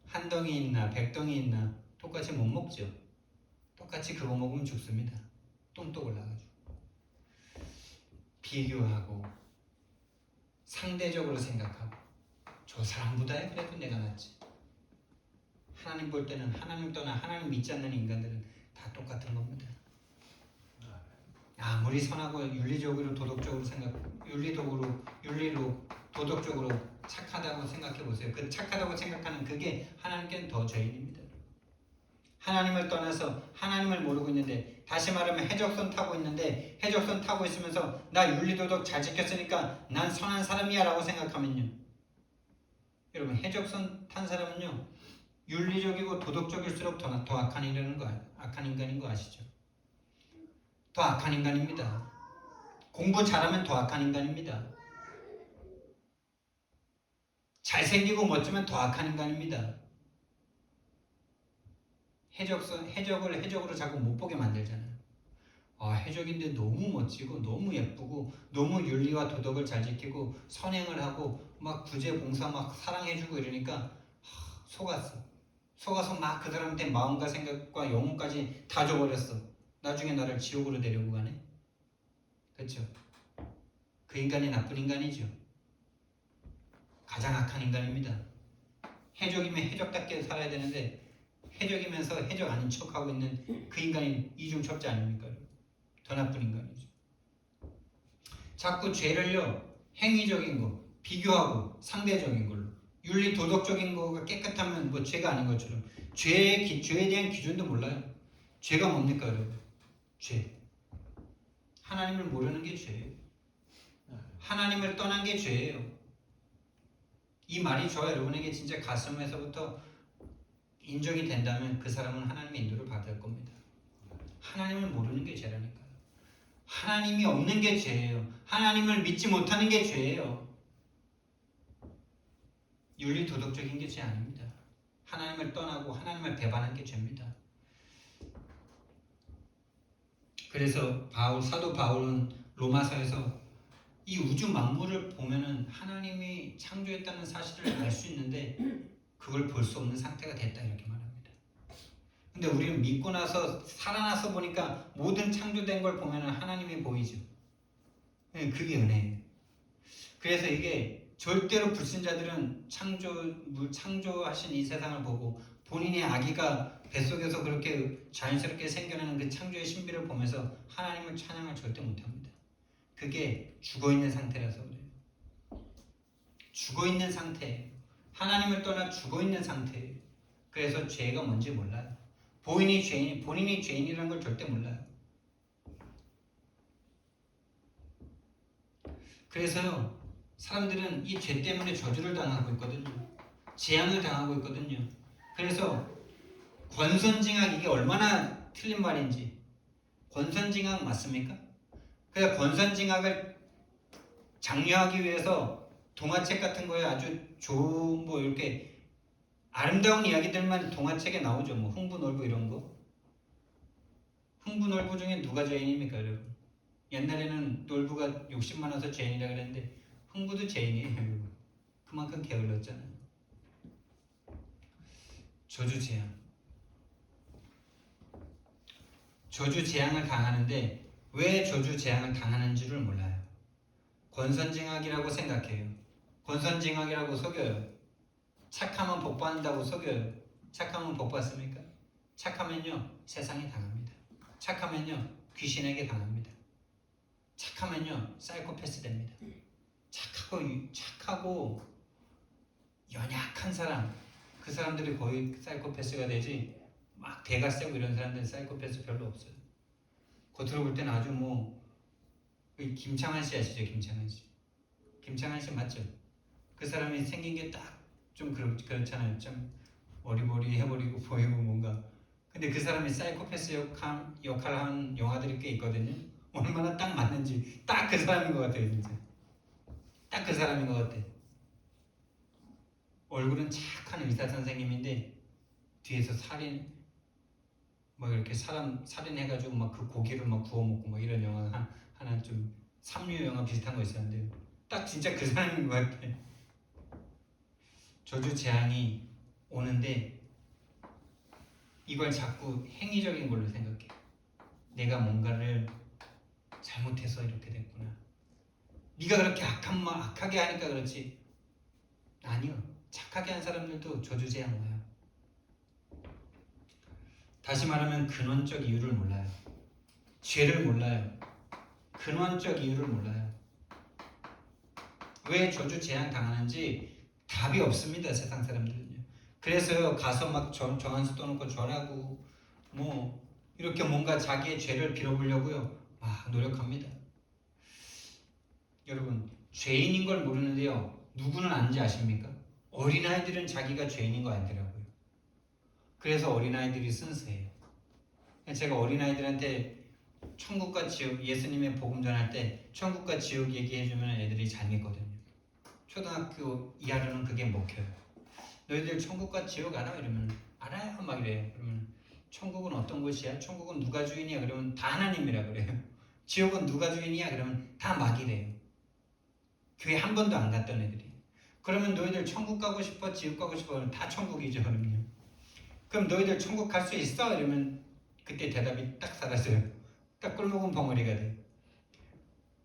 한 덩이 있나 100덩이 있나 똑같이 못 먹죠. 똑같이 그거 먹으면 죽습니다. 똥도 올라가지고. 비교하고 상대적으로 생각하고, 저 사람보다야 그래도 내가 낫지. 하나님 볼 때는, 하나님 떠나 하나님 믿지 않는 인간들은 다 똑같은 겁니다. 아무리 선하고 윤리적으로 도덕적으로 윤리로 도덕적으로 착하다고 생각해 보세요. 그 착하다고 생각하는 그게 하나님께는 더 죄인입니다. 하나님을 떠나서 하나님을 모르고 있는데, 다시 말하면 해적선 타고 있는데, 해적선 타고 있으면서 나 윤리도덕 잘 지켰으니까 난 선한 사람이야 라고 생각하면요, 여러분, 해적선 탄 사람은요, 윤리적이고 도덕적일수록 더 악한 인간인 거 아시죠? 더 악한 인간입니다. 공부 잘하면 더 악한 인간입니다. 잘생기고 멋지면 더 악한 인간입니다. 해적을 해적으로 자꾸 못 보게 만들잖아요. 해적인데 너무 멋지고 너무 예쁘고 너무 윤리와 도덕을 잘 지키고 선행을 하고 막 구제 봉사 막 사랑해주고 이러니까 속아서 막 그 사람한테 마음과 생각과 영혼까지 다 줘버렸어. 나중에 나를 지옥으로 데리고 가네. 그렇죠? 그 인간이 나쁜 인간이죠. 가장 악한 인간입니다. 해적이면 해적답게 살아야 되는데 해적이면서 해적 아닌 척하고 있는 그 인간이 이중첩자 아닙니까? 더 나쁜 인간이죠. 자꾸 죄를요 행위적인 거 비교하고 상대적인 걸로 윤리 도덕적인 거가 깨끗하면 뭐 죄가 아닌 것처럼 죄에 대한 기준도 몰라요. 죄가 뭡니까 여러분? 죄. 하나님을 모르는 게 죄예요. 하나님을 떠난 게 죄예요. 이 말이 저와 여러분에게 진짜 가슴에서부터 인정이 된다면 그 사람은 하나님의 인도를 받을 겁니다. 하나님을 모르는 게 죄라니까요. 하나님이 없는 게 죄예요. 하나님을 믿지 못하는 게 죄예요. 윤리 도덕적인 게 죄 아닙니다. 하나님을 떠나고 하나님을 배반한 게 죄입니다. 그래서 사도 바울은 로마서에서 이 우주 만물을 보면은 하나님이 창조했다는 사실을 알 수 있는데 그걸 볼 수 없는 상태가 됐다 이렇게 말합니다. 근데 우리는 믿고 나서 살아나서 보니까 모든 창조된 걸 보면은 하나님이 보이죠. 그게 은혜예요. 그래서 이게 절대로 불신자들은 창조하신 이 세상을 보고 본인의 아기가 뱃속에서 그렇게 자연스럽게 생겨나는 그 창조의 신비를 보면서 하나님을 찬양을 절대 못합니다. 그게 죽어있는 상태라서 그래요. 죽어있는 상태예요. 하나님을 떠나 죽어있는 상태예요. 그래서 죄가 뭔지 몰라요. 본인이 죄인이라는 걸 절대 몰라요. 그래서요 사람들은 이 죄 때문에 저주를 당하고 있거든요. 재앙을 당하고 있거든요. 그래서 권선징악 이게 얼마나 틀린 말인지. 권선징악 맞습니까? 그래서 권선징악을 장려하기 위해서 동화책 같은 거에 아주 좋은 뭐 이렇게 아름다운 이야기들만 동화책에 나오죠. 뭐 흥부놀부 이런 거. 흥부놀부 중에 누가 죄인입니까 여러분? 옛날에는 놀부가 욕심 많아서 죄인이라 그랬는데 흥부도 죄인이에요. 그만큼 게을렀잖아요. 저주 재앙을 당하는데 왜 저주 재앙을 당하는지를 몰라요. 권선징악이라고 생각해요. 권선징악이라고 속여요. 착하면 복 받는다고 속여요. 착하면 복 받습니까? 착하면요 세상에 당합니다. 착하면요 귀신에게 당합니다. 착하면요 사이코패스 됩니다. 착하고 연약한 사람 그 사람들이 거의 사이코패스가 되지 막 대가 세고 이런 사람들은 사이코패스 별로 없어요. 겉으로 볼 때는 아주 뭐 김창완 씨 아시죠? 김창완 씨 맞죠? 그 사람이 생긴 게 딱 좀 그렇잖아요. 좀 어리버리해버리고 보이고 뭔가 근데 그 사람이 사이코패스 역할을 한 영화들이 꽤 있거든요. 얼마나 딱 맞는지 딱 그 사람인 것 같아요. 진짜 딱 그 사람인 것 같아. 얼굴은 착한 의사 선생님인데 뒤에서 살인 막 이렇게 사람 살인해가지고 막 그 고기를 막 구워 먹고 막 이런 영화 하나 좀 삼류 영화 비슷한 거 있었는데 딱 진짜 그 사람인 것 같아. 저주 재앙이 오는데 이걸 자꾸 행위적인 걸로 생각해. 내가 뭔가를 잘못해서 이렇게 됐구나. 네가 그렇게 악하게 하니까 그렇지. 아니요. 착하게 한 사람들도 저주 재앙 와요. 다시 말하면 근원적 이유를 몰라요. 죄를 몰라요. 근원적 이유를 몰라요. 왜 저주 재앙 당하는지 답이 없습니다. 세상 사람들은요. 그래서 가서 막 정한수 떠놓고 절하고 뭐 이렇게 뭔가 자기의 죄를 빌어보려고요. 막 노력합니다. 여러분 죄인인 걸 모르는데요. 누구는 아는지 아십니까? 어린아이들은 자기가 죄인인 거 알더라고요. 그래서 어린아이들이 순수해요. 제가 어린아이들한테 천국과 지옥, 예수님의 복음 전할 때 천국과 지옥 얘기해주면 애들이 잘 믿거든요. 초등학교 이하로는 그게 먹혀요. 너희들 천국과 지옥 알아? 이러면 알아요 막 이래요. 그러면 천국은 어떤 곳이야? 천국은 누가 주인이야? 그러면 다 하나님이라 그래요. 지옥은 누가 주인이야? 그러면 다 마귀래요. 교회 한 번도 안 갔던 애들이. 그러면 너희들 천국 가고 싶어? 지옥 가고 싶어? 그러면 다 천국이죠. 그럼 너희들 천국 갈 수 있어? 이러면 그때 대답이 딱 사라져요. 딱 꿀먹은 벙어리가 돼.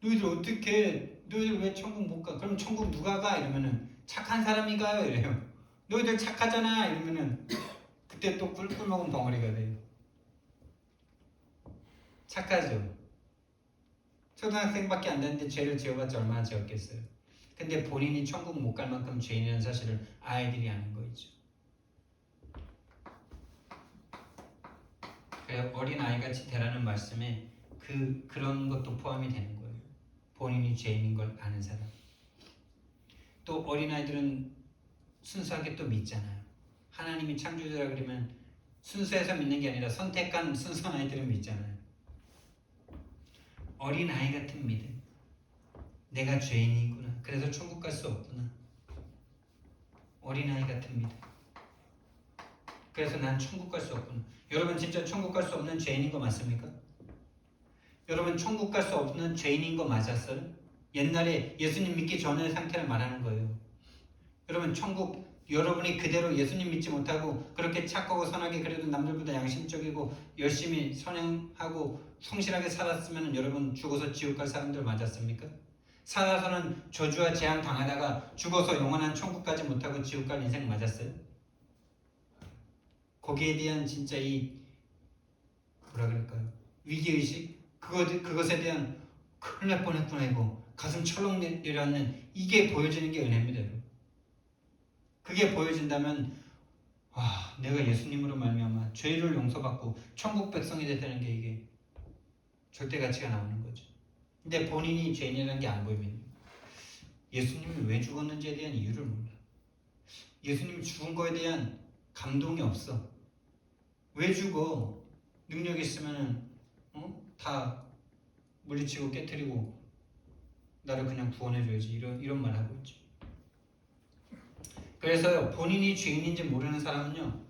너희들 왜 천국 못 가? 그럼 천국 누가 가? 이러면은 착한 사람이 가요. 이래요. 너희들 착하잖아. 이러면은 그때 또 꿀꿀 먹은 벙어리가 돼요. 착하죠. 초등학생밖에 안 됐는데 죄를 지어봤자 얼마나 지었겠어요. 근데 본인이 천국 못 갈 만큼 죄인이라는 사실을 아이들이 아는 거죠. 그래서 어린 아이같이 되라는 말씀에 그런 것도 포함이 되는 거예요. 본인이 죄인인 걸 아는 사람. 또 어린 아이들은 순수하게 또 믿잖아요. 하나님이 창조주라 그러면 순수해서 믿는 게 아니라 선택한 순수한 아이들은 믿잖아요. 어린 아이 같은 믿음. 내가 죄인이구나. 그래서 천국 갈 수 없구나. 어린 아이 같은 믿음. 그래서 난 천국 갈 수 없구나. 여러분 진짜 천국 갈 수 없는 죄인인 거 맞습니까? 여러분 천국 갈 수 없는 죄인인 거 맞았어요? 옛날에 예수님 믿기 전의 상태를 말하는 거예요. 여러분 천국 여러분이 그대로 예수님 믿지 못하고 그렇게 착하고 선하게 그래도 남들보다 양심적이고 열심히 선행하고 성실하게 살았으면 여러분 죽어서 지옥 갈 사람들 맞았습니까? 살아서는 저주와 재앙 당하다가 죽어서 영원한 천국까지 못하고 지옥 갈 인생 맞았어요? 거기에 대한 진짜 이 뭐라 그럴까요? 위기의식? 그것에 대한 큰일 날 뻔했구나 이거 가슴 철렁 내려앉는 이게 보여지는 게 은혜입니다. 여러분. 그게 보여진다면 와 내가 예수님으로 말미암아 죄를 용서받고 천국 백성이 됐다는 게 이게 절대 가치가 나오는 거죠. 근데 본인이 죄인이라는 게 안 보이면 예수님이 왜 죽었는지에 대한 이유를 몰라. 예수님이 죽은 거에 대한 감동이 없어. 왜 죽어? 능력 있으면은 다 물리치고 깨트리고 나를 그냥 구원해줘야지 이런 말 하고 있죠. 그래서 본인이 죄인인지 모르는 사람은요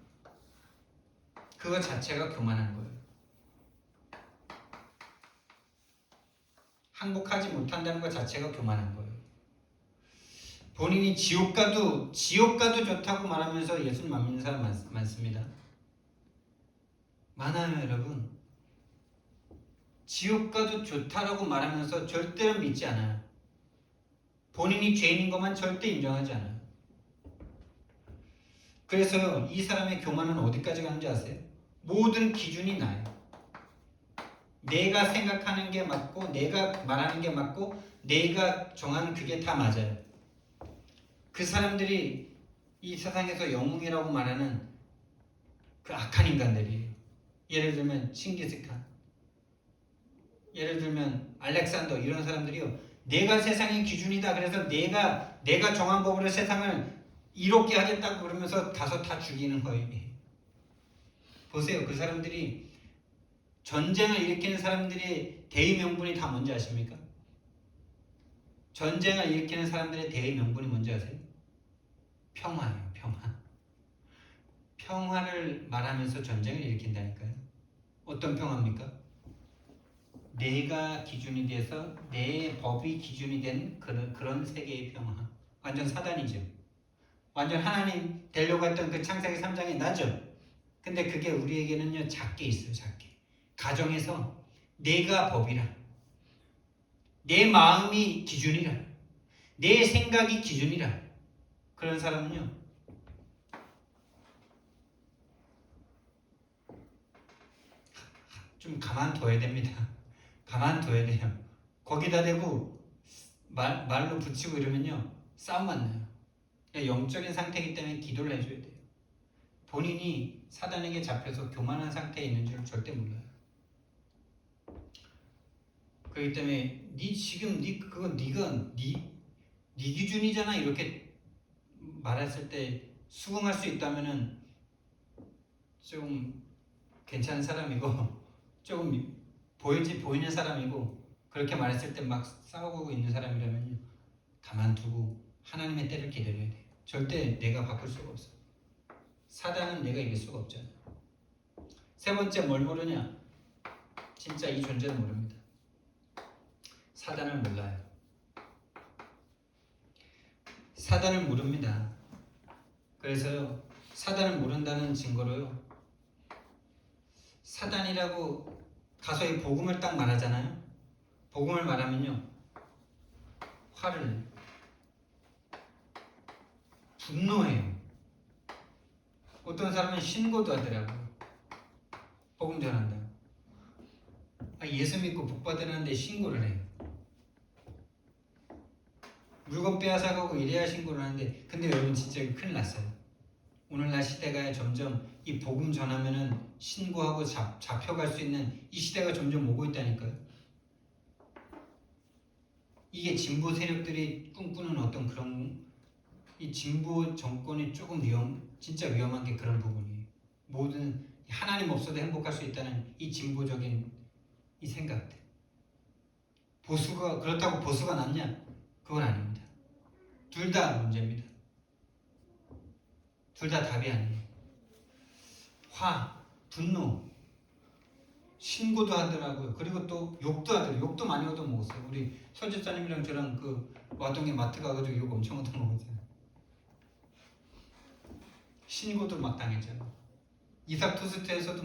그거 자체가 교만한 거예요. 항복하지 못한다는 것 자체가 교만한 거예요. 본인이 지옥 가도 좋다고 말하면서 예수님 안 믿는 사람 많습니다. 많아요 여러분. 지옥 가도 좋다라고 말하면서 절대로 믿지 않아요. 본인이 죄인인 것만 절대 인정하지 않아요. 그래서 이 사람의 교만은 어디까지 가는지 아세요? 모든 기준이 나요. 내가 생각하는 게 맞고 내가 말하는 게 맞고 내가 정하는 그게 다 맞아요. 그 사람들이 이 세상에서 영웅이라고 말하는 그 악한 인간들이에요. 예를 들면 칭기스칸, 예를 들면 알렉산더 이런 사람들이요. 내가 세상의 기준이다. 그래서 내가 정한 법으로 세상을 이롭게 하겠다고 그러면서 가서 다 죽이는 거예요. 보세요. 그 사람들이 전쟁을 일으키는 사람들의 대의 명분이 다 뭔지 아십니까? 전쟁을 일으키는 사람들의 대의 명분이 뭔지 아세요? 평화예요. 평화. 평화를 말하면서 전쟁을 일으킨다니까요. 어떤 평화입니까? 내가 기준이 돼서 내 법이 기준이 된 그런 세계의 평화. 완전 사단이죠. 완전 하나님 되려고 했던 그 창세기 3장의 나죠. 근데 그게 우리에게는요 작게 있어요. 작게. 가정에서 내가 법이라. 내 마음이 기준이라. 내 생각이 기준이라. 그런 사람은요 좀 가만둬야 됩니다. 가만둬야 돼요. 거기다 대고 말로 붙이고 이러면요 싸움 만나요. 영적인 상태이기 때문에 기도를 해줘야 돼요. 본인이 사단에게 잡혀서 교만한 상태에 있는 줄 절대 몰라요. 그렇기 때문에 네 기준이잖아 이렇게 말했을 때 수긍할 수 있다면은 좀 괜찮은 사람이고 조금 보이는 사람이고 그렇게 말했을 때 막 싸우고 있는 사람이라면 가만두고 하나님의 때를 기다려야 돼요. 절대 내가 바꿀 수가 없어. 사단은 내가 이길 수가 없잖아요. 세 번째 뭘 모르냐? 진짜 이 존재를 모릅니다. 사단을 몰라요. 사단을 모릅니다. 그래서 사단을 모른다는 증거로요. 사단이라고 가서 이 복음을 딱 말하잖아요. 복음을 말하면요. 화를 내요. 분노해요. 어떤 사람은 신고도 하더라고요. 복음 전한다. 예수 믿고 복 받으라는데 신고를 해요. 물건 빼앗아가고 이래야 신고를 하는데, 근데 여러분 진짜 큰일 났어요. 오늘날 시대가 점점 이 복음 전하면은 신고하고 잡혀갈 수 있는 이 시대가 점점 오고 있다니까요. 이게 진보 세력들이 꿈꾸는 어떤 그런, 이 진보 정권이 조금 진짜 위험한 게 그런 부분이에요. 모든 하나님 없어도 행복할 수 있다는 이 진보적인 이 생각들. 그렇다고 보수가 낫냐? 그건 아닙니다. 둘 다 문제입니다. 둘 다 답이 아니에요. 분노, 신고도 하더라고요. 그리고 또 욕도 하더라고요. 욕도 많이 얻어먹었어요. 우리 설집사님이랑 저랑 그 와동에 마트 가가지고 욕 엄청 얻어먹었잖아요. 신고도 막 당했잖아요. 이삭토스트에서도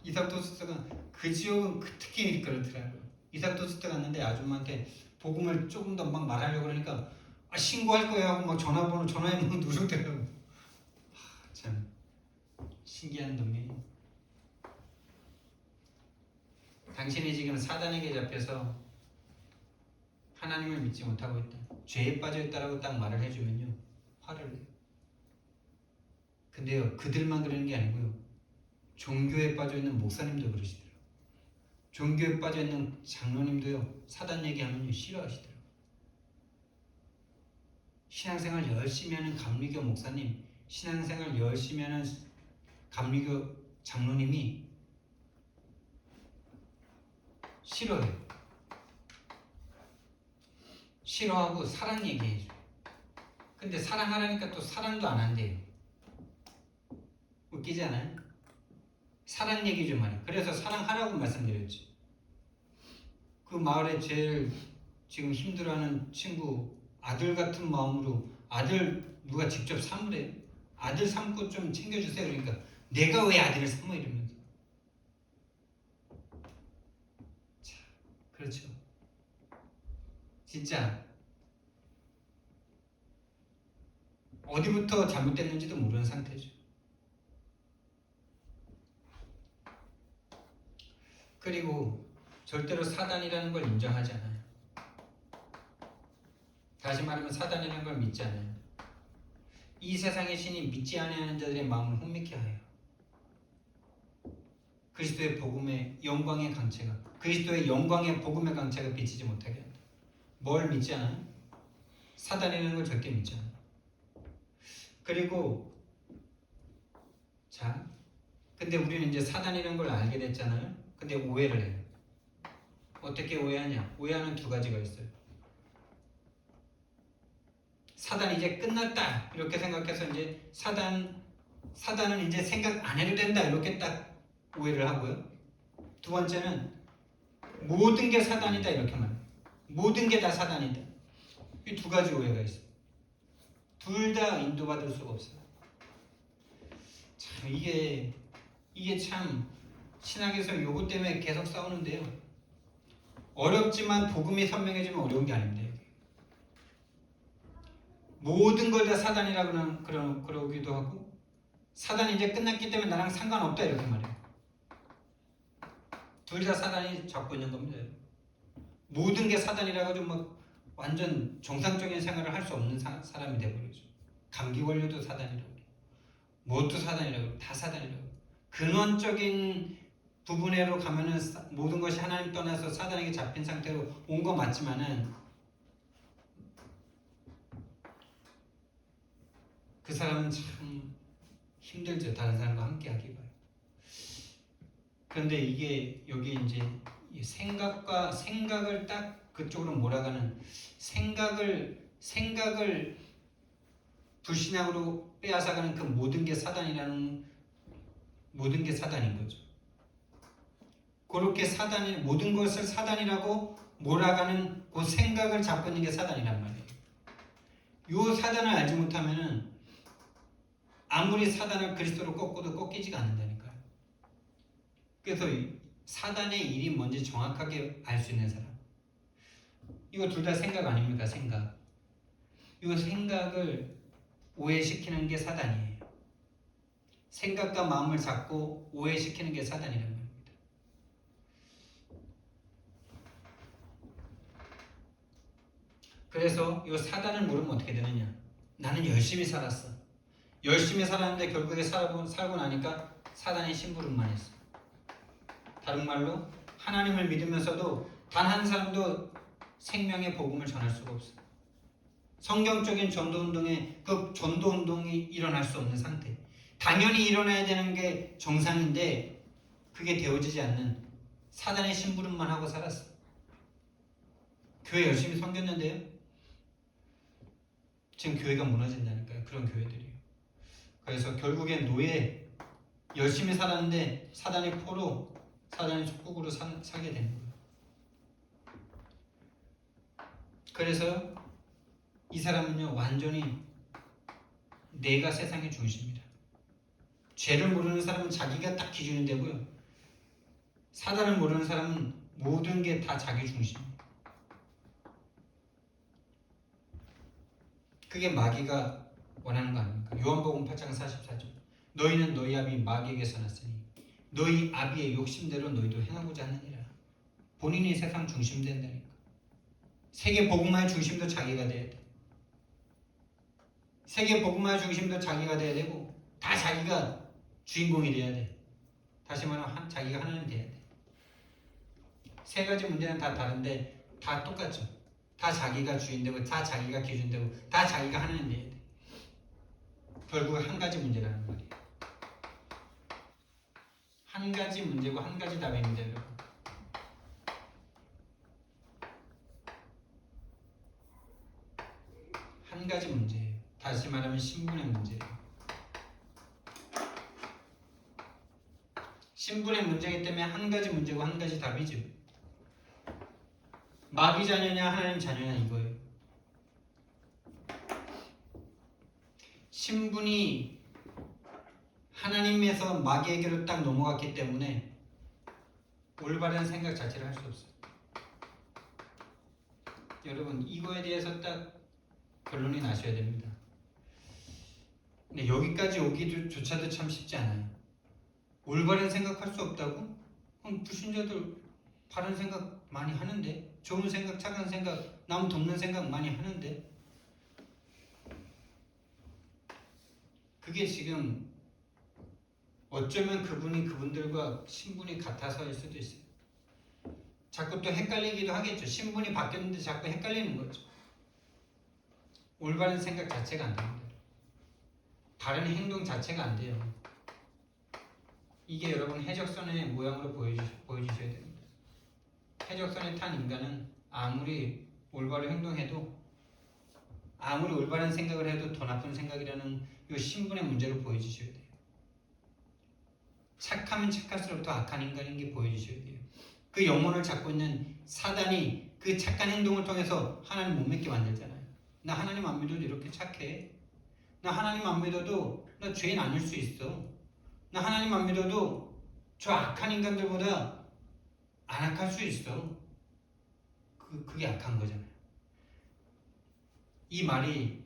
이삭토스트가 그 지역은 특히 그렇더라고요. 이삭토스트 갔는데 아줌마한테 복음을 조금 더 막 말하려고 그러니까 신고할 거야 하고 막 전화해 막 누르더라고요. 참 신기한 놈이에요. 당신이 지금 사단에게 잡혀서 하나님을 믿지 못하고 있다, 죄에 빠져 있다라고 딱 말을 해주면요, 화를 내요. 근데요, 그들만 그러는 게 아니고요, 종교에 빠져 있는 목사님도 그러시더라고요. 종교에 빠져 있는 장로님도요, 사단 얘기하면요 싫어하시더라고요. 신앙생활 열심히 하는 감리교 목사님, 신앙생활 열심히 하는 감리교 장로님이 싫어해요. 싫어하고 사랑 얘기해줘요. 근데 사랑하라니까 또 사랑도 안 한대요. 웃기지 않아요? 사랑 얘기 좀 하래. 그래서 사랑하라고 말씀드렸지. 그 마을에 제일 지금 힘들어하는 친구, 아들 같은 마음으로, 아들 누가 직접 삼으래요. 아들 삼고 좀 챙겨주세요. 그러니까 내가 왜 아들을 삼어 이러면서. 자, 그렇죠. 진짜 어디부터 잘못됐는지도 모르는 상태죠. 그리고 절대로 사단이라는 걸 인정하지 않아요. 다시 말하면 사단이라는 걸 믿지 않아요. 이 세상의 신이 믿지 아니하는 자들의 마음을 혼미케 하여 그리스도의 복음의 영광의 강체가, 그리스도의 영광의 복음의 강체가 비치지 못하게 한다. 뭘 믿지 않아요? 사단이라는 걸 절대 믿지 않아요. 그리고 자, 근데 우리는 이제 사단이라는 걸 알게 됐잖아요. 근데 오해를 해요. 어떻게 오해하냐? 오해하는 두 가지가 있어요. 사단 이제 끝났다 이렇게 생각해서 이제 사단은 이제 생각 안 해도 된다 이렇게 딱 오해를 하고요. 두 번째는 모든 게 사단이다 이렇게 말해요. 모든 게 다 사단이다. 이 두 가지 오해가 있어요. 둘 다 인도받을 수가 없어요. 참 이게 참 신학에서 요거 때문에 계속 싸우는데요. 어렵지만 복음이 선명해지면 어려운 게 아닙니다. 모든 걸 다 사단이라고 그러기도 하고, 사단이 이제 끝났기 때문에 나랑 상관없다 이렇게 말해요. 둘 다 사단이 잡고 있는 겁니다. 모든 게 사단이라고 좀 막 완전 정상적인 생활을 할 수 없는 사람이 되버리죠. 감기 걸려도 사단이라고, 무엇도 사단이라고, 다 사단이라고. 근원적인 부분으로 가면은 모든 것이 하나님 떠나서 사단에게 잡힌 상태로 온 거 맞지만은 그 사람은 참 힘들죠. 다른 사람과 함께 하기가. 그런데 이게 여기 이제 생각을 딱 그쪽으로 몰아가는, 생각을 불신앙으로 빼앗아가는 그 모든 게 사단인 거죠. 그렇게 모든 것을 사단이라고 몰아가는 그 생각을 잡고 있는 게 사단이란 말이에요. 요 사단을 알지 못하면은 아무리 사단을 그리스도로 꺾어도 꺾이지가 않는다니까요. 그래서 사단의 일이 뭔지 정확하게 알 수 있는 사람, 이거 둘 다 생각 아닙니까? 생각. 이 생각을 오해시키는 게 사단이에요. 생각과 마음을 잡고 오해시키는 게 사단이란 말입니다. 그래서 이 사단을 물으면 어떻게 되느냐? 나는 열심히 살았어. 열심히 살았는데 결국에 살고 나니까 사단이 심부름만 했어. 다른 말로 하나님을 믿으면서도 단 한 사람도 생명의 복음을 전할 수가 없어. 성경적인 전도운동에 그 전도운동이 일어날 수 없는 상태. 당연히 일어나야 되는 게 정상인데 그게 되어지지 않는 사단의 심부름만 하고 살았어. 교회 열심히 섬겼는데요. 지금 교회가 무너진다니까요. 그런 교회들이요. 그래서 결국엔 노예 열심히 살았는데 사단의 포로 사단의 속국으로 살게 되는 거예요. 그래서 이 사람은요 완전히 내가 세상의 중심이다. 죄를 모르는 사람은 자기가 딱 기준이 되고요. 사단을 모르는 사람은 모든 게 다 자기 중심이에요. 그게 마귀가 원하는 거 아닙니까? 요한복음 8장 44절. 너희는 너희 아비 마귀에게서 났으니 너희 아비의 욕심대로 너희도 행하고자 하느니라. 본인이 세상 중심 된다니까. 세계 복음화의 중심도 자기가 돼야 돼. 세계 복음화의 중심도 자기가 돼야 되고 다 자기가 주인공이 돼야 돼. 다시 말하면 자기가 하나님 돼야 돼. 세 가지 문제는 다 다른데 다 똑같죠. 다 자기가 주인되고 다 자기가 기준되고 다 자기가 하나님 돼야 돼. 결국 한 가지 문제라는 말이에요. 한 가지 문제고 한 가지 답입니다, 여러분. 한 가지 문제예요. 다시 말하면 신분의 문제예요. 신분의 문제이기 때문에 한 가지 문제고 한 가지 답이죠. 마귀 자녀냐 하나님 자녀냐 이거예요. 신분이 하나님에서 마귀에게로 딱 넘어갔기 때문에 올바른 생각 자체를 할 수 없어요. 여러분 이거에 대해서 딱 결론이 나셔야 됩니다. 근데 여기까지 오기조차도 참 쉽지 않아요. 올바른 생각할 수 없다고? 그럼 불신자들 바른 생각 많이 하는데, 좋은 생각, 착한 생각, 남 돕는 생각 많이 하는데, 그게 지금 어쩌면 그분들과 신분이 같아서일 수도 있어요. 자꾸 또 헷갈리기도 하겠죠. 신분이 바뀌었는데 자꾸 헷갈리는 거죠. 올바른 생각 자체가 안 됩니다. 바른 행동 자체가 안 돼요. 이게 여러분 해적선의 모양으로 보여주셔야 됩니다. 해적선에 탄 인간은 아무리 올바른 행동해도 아무리 올바른 생각을 해도 더 나쁜 생각이라는 이 신분의 문제로 보여주셔야 돼요. 착하면 착할수록 더 악한 인간인 게 보여주셔야 돼요. 그 영혼을 잡고 있는 사단이 그 착한 행동을 통해서 하나님 못 믿게 만들잖아요. 나 하나님 안 믿어도 이렇게 착해. 나 하나님 안 믿어도 나 죄인 아닐 수 있어. 나 하나님 안 믿어도 저 악한 인간들보다 안 악할 수 있어. 그게 악한 거잖아요. 이 말이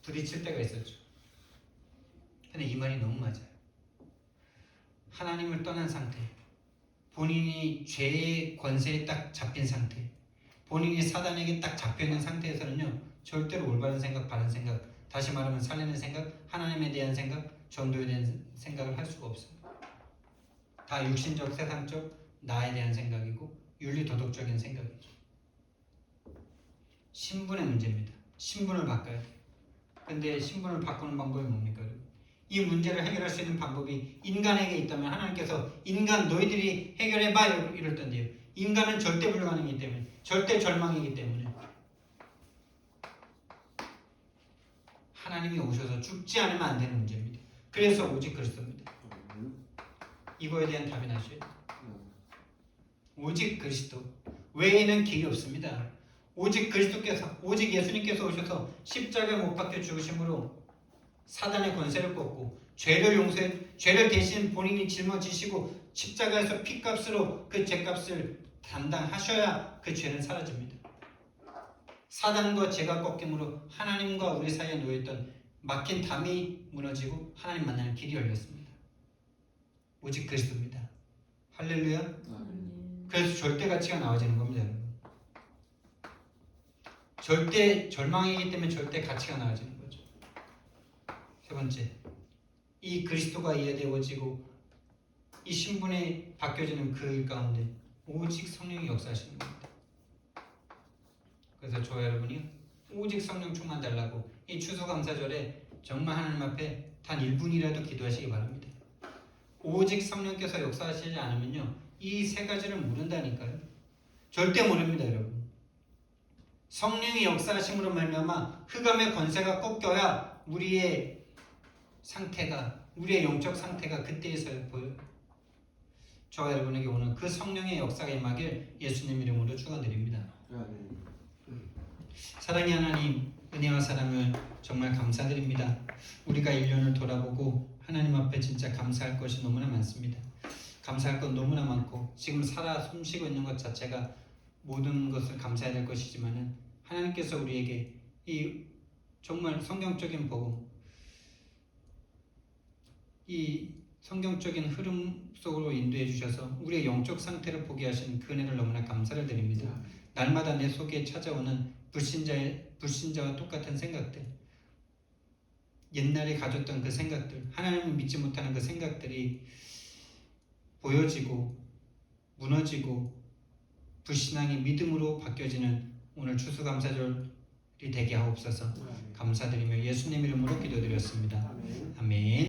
부딪힐 때가 있었죠. 근데 이 말이 너무 맞아요. 하나님을 떠난 상태, 본인이 죄의 권세에 딱 잡힌 상태, 본인이 사단에게 딱 잡혀있는 상태에서는요 절대로 올바른 생각, 바른 생각, 다시 말하면 살리는 생각, 하나님에 대한 생각, 전도에 대한 생각을 할 수가 없어요. 다 육신적, 세상적, 나에 대한 생각이고 윤리 도덕적인 생각이죠. 신분의 문제입니다. 신분을 바꿔야 돼요. 근데 신분을 바꾸는 방법이 뭡니까? 이 문제를 해결할 수 있는 방법이 인간에게 있다면 하나님께서 인간 너희들이 해결해봐 이럴 텐데요. 인간은 절대 불가능이기 때문에, 절대 절망이기 때문에 하나님이 오셔서 죽지 않으면 안 되는 문제입니다. 그래서 오직 그리스도입니다. 이거에 대한 답이 나셔야 돼요. 오직 그리스도 외에는 길이 없습니다. 오직 그리스도께서, 오직 예수님께서 오셔서 십자가에 못 박혀 죽으심으로 사단의 권세를 꺾고 죄를 대신 본인이 짊어지시고 십자가에서 피값으로 그 죄값을 담당하셔야 그 죄는 사라집니다. 사단과 죄가 꺾임으로 하나님과 우리 사이에 놓여있던 막힌 담이 무너지고 하나님 만나는 길이 열렸습니다. 오직 그리스도입니다. 할렐루야. 그래서 절대 가치가 나와지는 겁니다, 여러분. 절대 절망이기 때문에 절대 가치가 나와지는 거죠. 세 번째, 이 그리스도가 이해되어지고 이 신분이 바뀌어지는 그 일 가운데 오직 성령이 역사하시는 겁니다. 그래서 저와 여러분이 오직 성령 충만 달라고 이 추수감사절에 정말 하나님 앞에 단 1분이라도 기도하시기 바랍니다. 오직 성령께서 역사하시지 않으면요, 이 세 가지를 모른다니까요. 절대 모릅니다, 여러분. 성령이 역사하심으로 말미암아 흑암의 권세가 꺾여야 우리의 상태가, 우리의 영적 상태가 그때에서야 보여요. 저와 여러분에게 오늘 그 성령의 역사가 임하길 예수님 이름으로 축원드립니다. 사랑의 하나님, 은혜와 사랑을 정말 감사드립니다. 우리가 1년을 돌아보고 하나님 앞에 진짜 감사할 것이 너무나 많습니다. 감사할 건 너무나 많고 지금 살아 숨쉬고 있는 것 자체가 모든 것을 감사해야 될 것이지만은 하나님께서 우리에게 이 정말 성경적인 복음, 이 성경적인 흐름 속으로 인도해 주셔서 우리의 영적 상태를 보게 하신 그 은혜를 너무나 감사를 드립니다. 날마다 내 속에 찾아오는 불신자와 똑같은 생각들, 옛날에 가졌던 그 생각들, 하나님을 믿지 못하는 그 생각들이 보여지고 무너지고 불신앙이 믿음으로 바뀌어지는 오늘 추수감사절이 되게 하옵소서. 감사드리며 예수님 이름으로 기도드렸습니다. 아멘.